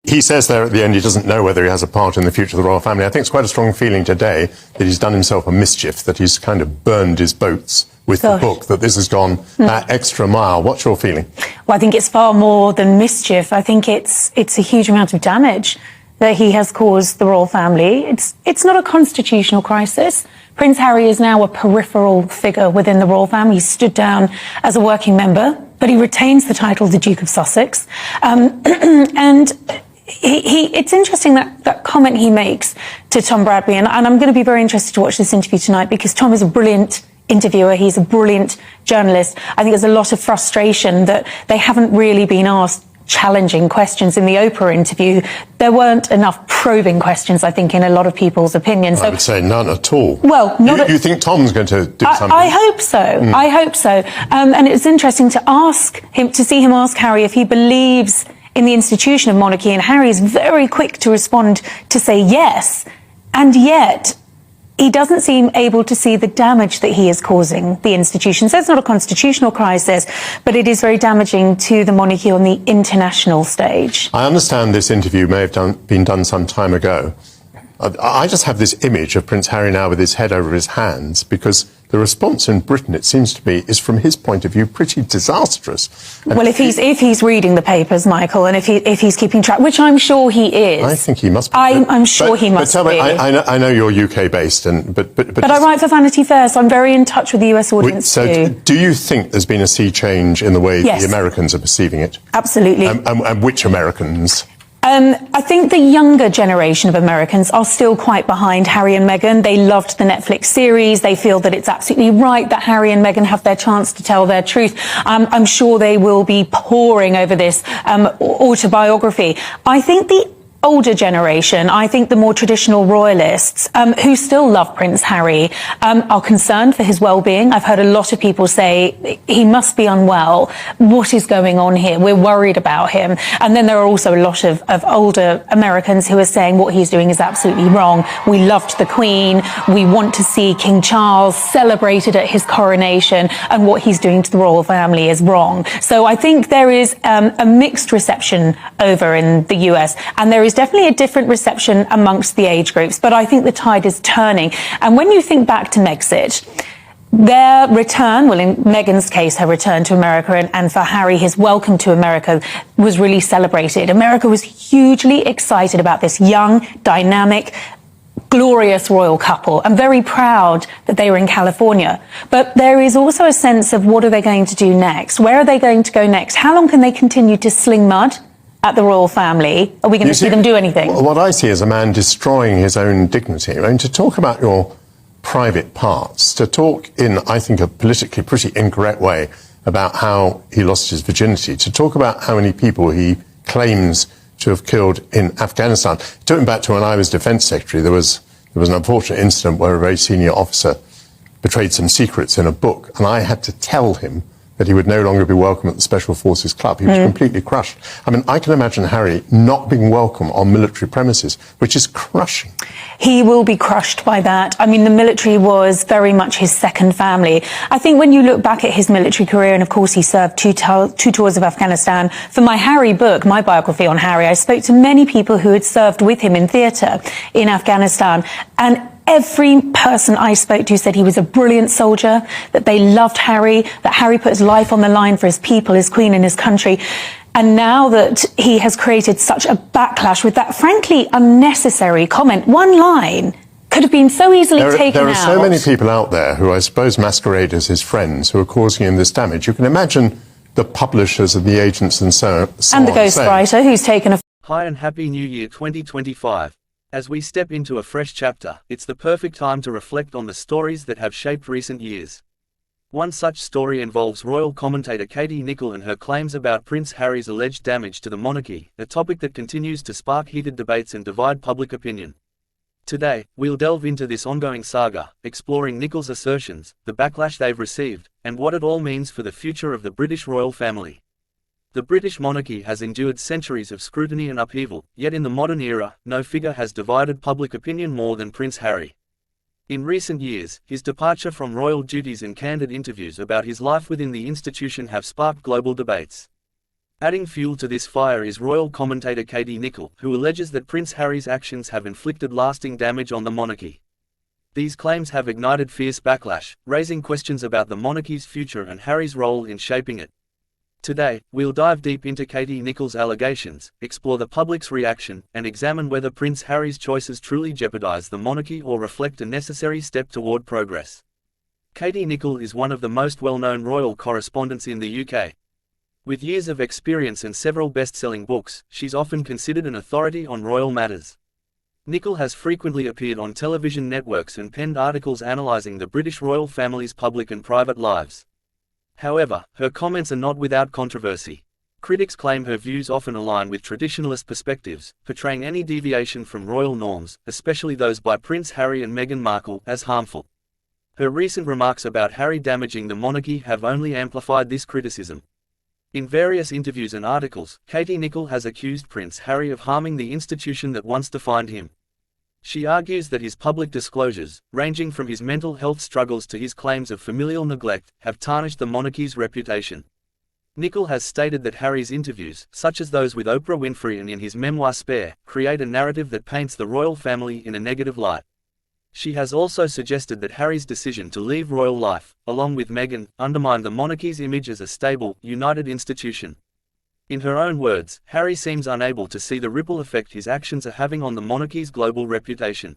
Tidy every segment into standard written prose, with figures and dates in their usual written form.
He says there at the end he doesn't know whether he has a part in the future of the royal family. I think it's quite a strong feeling today that he's done himself a mischief, that he's kind of burned his boats with the book, that this has gone that extra mile. What's your feeling? Well, I think it's far more than mischief. I think it's a huge amount of damage that he has caused the royal family. It's not a constitutional crisis. Prince Harry is now a peripheral figure within the royal family. He stood down as a working member, but he retains the title of the Duke of Sussex. And it's interesting that comment he makes to Tom Bradby, and I'm going to be very interested to watch this interview tonight, because Tom is a brilliant interviewer. He's a brilliant journalist. I think there's a lot of frustration that they haven't really been asked challenging questions in the Oprah interview. There weren't enough probing questions, I think, in a lot of people's opinions. I would say none at all. Well, you think Tom's going to do something? I hope so. I hope so. And it's interesting to see him ask Harry if he believes in the institution of monarchy, and Harry is very quick to respond to say yes, and yet he doesn't seem able to see the damage that he is causing the institution. So it's not a constitutional crisis, but it is very damaging to the monarchy on the international stage. I understand this interview may have been done some time ago. I just have this image of Prince Harry now with his head over his hands, because the response in Britain, it seems to me, is from his point of view pretty disastrous. And well, if he's reading the papers, Michael, and if he's keeping track, which I'm sure he is. I think he must be. I'm sure he must be. But tell me, I know you're UK based, but I write for Vanity Fair, so I'm very in touch with the US audience too. Do you think there's been a sea change in the way the Americans are perceiving it? Absolutely. And which Americans? I think the younger generation of Americans are still quite behind Harry and Meghan. They loved the Netflix series. They feel that it's absolutely right that Harry and Meghan have their chance to tell their truth. I'm sure they will be poring over this autobiography. I think the older generation, I think the more traditional royalists who still love Prince Harry are concerned for his well-being. I've heard a lot of people say he must be unwell. What is going on here? We're worried about him. And then there are also a lot of older Americans who are saying what he's doing is absolutely wrong. We loved the Queen. We want to see King Charles celebrated at his coronation, and what he's doing to the royal family is wrong. So I think there is a mixed reception over in the US, and there is definitely a different reception amongst the age groups, but I think the tide is turning. And when you think back to Megxit, their return, well, in Meghan's case, her return to America, and for Harry, his welcome to America was really celebrated. America was hugely excited about this young, dynamic, glorious royal couple. I'm very proud that they were in California. But there is also a sense of what are they going to do next? Where are they going to go next? How long can they continue to sling mud at the royal family? Are we going to see them do anything? What I see is a man destroying his own dignity. I mean, to talk about your private parts, to talk in, I think, a politically pretty incorrect way about how he lost his virginity, to talk about how many people he claims to have killed in Afghanistan. It took me back to when I was Defence Secretary. There was an unfortunate incident where a very senior officer betrayed some secrets in a book, and I had to tell him that he would no longer be welcome at the Special Forces Club. He was completely crushed. I mean, I can imagine Harry not being welcome on military premises, which is crushing. He will be crushed by that. I mean, the military was very much his second family. I think when you look back at his military career, and of course he served two tours of Afghanistan, for my Harry book, my biography on Harry, I spoke to many people who had served with him in theatre in Afghanistan, and every person I spoke to said he was a brilliant soldier, that they loved Harry, that Harry put his life on the line for his people, his Queen and his country. And now that he has created such a backlash with that frankly unnecessary comment, one line could have been so easily taken out. There are so many people out there who I suppose masquerade as his friends who are causing him this damage. You can imagine the publishers and the agents and so on. And the ghostwriter who's taken a... Hi and Happy New Year 2025. As we step into a fresh chapter, it's the perfect time to reflect on the stories that have shaped recent years. One such story involves royal commentator Katie Nicholl and her claims about Prince Harry's alleged damage to the monarchy, a topic that continues to spark heated debates and divide public opinion. Today, we'll delve into this ongoing saga, exploring Nicholl's assertions, the backlash they've received, and what it all means for the future of the British royal family. The British monarchy has endured centuries of scrutiny and upheaval, yet in the modern era, no figure has divided public opinion more than Prince Harry. In recent years, his departure from royal duties and candid interviews about his life within the institution have sparked global debates. Adding fuel to this fire is royal commentator Katie Nicholl, who alleges that Prince Harry's actions have inflicted lasting damage on the monarchy. These claims have ignited fierce backlash, raising questions about the monarchy's future and Harry's role in shaping it. Today, we'll dive deep into Katie Nicholl's allegations, explore the public's reaction, and examine whether Prince Harry's choices truly jeopardize the monarchy or reflect a necessary step toward progress. Katie Nicholl is one of the most well-known royal correspondents in the UK. With years of experience and several best-selling books, she's often considered an authority on royal matters. Nicholl has frequently appeared on television networks and penned articles analysing the British royal family's public and private lives. However, her comments are not without controversy. Critics claim her views often align with traditionalist perspectives, portraying any deviation from royal norms, especially those by Prince Harry and Meghan Markle, as harmful. Her recent remarks about Harry damaging the monarchy have only amplified this criticism. In various interviews and articles, Katie Nicholl has accused Prince Harry of harming the institution that once defined him. She argues that his public disclosures, ranging from his mental health struggles to his claims of familial neglect, have tarnished the monarchy's reputation. Nicholl has stated that Harry's interviews, such as those with Oprah Winfrey and in his memoir Spare, create a narrative that paints the royal family in a negative light. She has also suggested that Harry's decision to leave royal life, along with Meghan, undermined the monarchy's image as a stable, united institution. In her own words, Harry seems unable to see the ripple effect his actions are having on the monarchy's global reputation.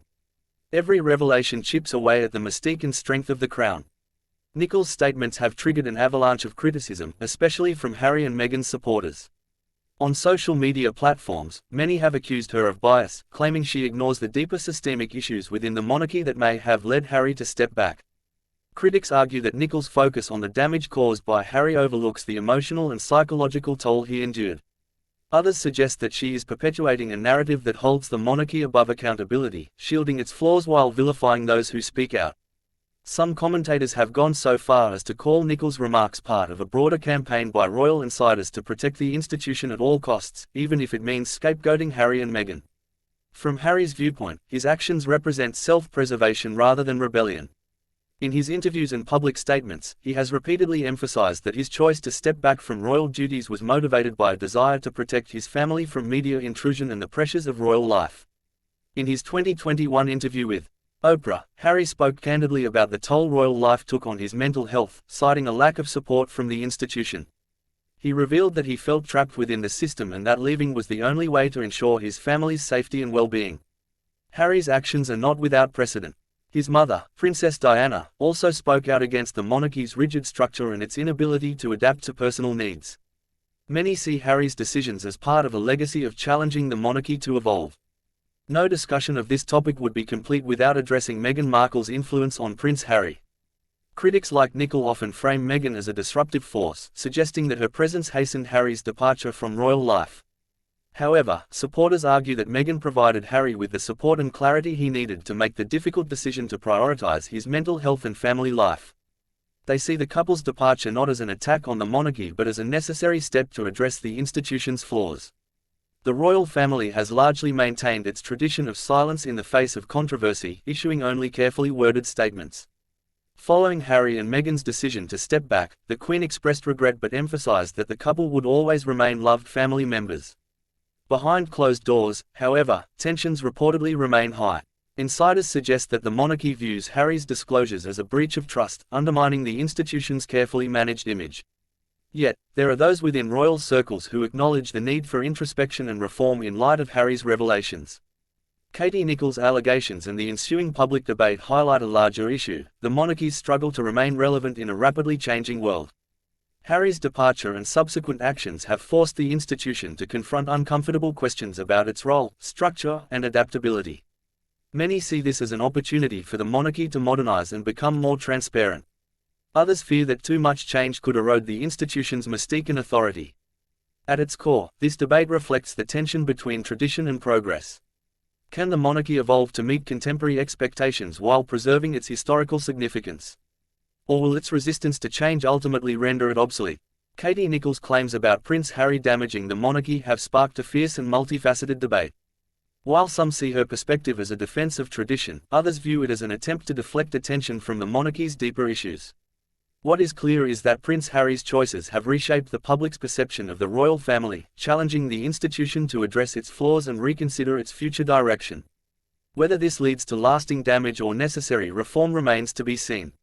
Every revelation chips away at the mystique and strength of the crown. Nicholl's statements have triggered an avalanche of criticism, especially from Harry and Meghan's supporters. On social media platforms, many have accused her of bias, claiming she ignores the deeper systemic issues within the monarchy that may have led Harry to step back. Critics argue that Nicholl's focus on the damage caused by Harry overlooks the emotional and psychological toll he endured. Others suggest that she is perpetuating a narrative that holds the monarchy above accountability, shielding its flaws while vilifying those who speak out. Some commentators have gone so far as to call Nicholl's remarks part of a broader campaign by royal insiders to protect the institution at all costs, even if it means scapegoating Harry and Meghan. From Harry's viewpoint, his actions represent self-preservation rather than rebellion. In his interviews and public statements, he has repeatedly emphasized that his choice to step back from royal duties was motivated by a desire to protect his family from media intrusion and the pressures of royal life. In his 2021 interview with Oprah, Harry spoke candidly about the toll royal life took on his mental health, citing a lack of support from the institution. He revealed that he felt trapped within the system and that leaving was the only way to ensure his family's safety and well-being. Harry's actions are not without precedent. His mother, Princess Diana, also spoke out against the monarchy's rigid structure and its inability to adapt to personal needs. Many see Harry's decisions as part of a legacy of challenging the monarchy to evolve. No discussion of this topic would be complete without addressing Meghan Markle's influence on Prince Harry. Critics like Nicholl often frame Meghan as a disruptive force, suggesting that her presence hastened Harry's departure from royal life. However, supporters argue that Meghan provided Harry with the support and clarity he needed to make the difficult decision to prioritize his mental health and family life. They see the couple's departure not as an attack on the monarchy but as a necessary step to address the institution's flaws. The royal family has largely maintained its tradition of silence in the face of controversy, issuing only carefully worded statements. Following Harry and Meghan's decision to step back, the Queen expressed regret but emphasized that the couple would always remain loved family members. Behind closed doors, however, tensions reportedly remain high. Insiders suggest that the monarchy views Harry's disclosures as a breach of trust, undermining the institution's carefully managed image. Yet, there are those within royal circles who acknowledge the need for introspection and reform in light of Harry's revelations. Katie Nicholl's allegations and the ensuing public debate highlight a larger issue: the monarchy's struggle to remain relevant in a rapidly changing world. Harry's departure and subsequent actions have forced the institution to confront uncomfortable questions about its role, structure, and adaptability. Many see this as an opportunity for the monarchy to modernize and become more transparent. Others fear that too much change could erode the institution's mystique and authority. At its core, this debate reflects the tension between tradition and progress. Can the monarchy evolve to meet contemporary expectations while preserving its historical significance? Or will its resistance to change ultimately render it obsolete? Katie Nicholl's claims about Prince Harry damaging the monarchy have sparked a fierce and multifaceted debate. While some see her perspective as a defense of tradition, others view it as an attempt to deflect attention from the monarchy's deeper issues. What is clear is that Prince Harry's choices have reshaped the public's perception of the royal family, challenging the institution to address its flaws and reconsider its future direction. Whether this leads to lasting damage or necessary reform remains to be seen.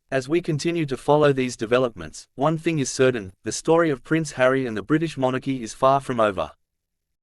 As we continue to follow these developments, one thing is certain: the story of Prince Harry and the British monarchy is far from over.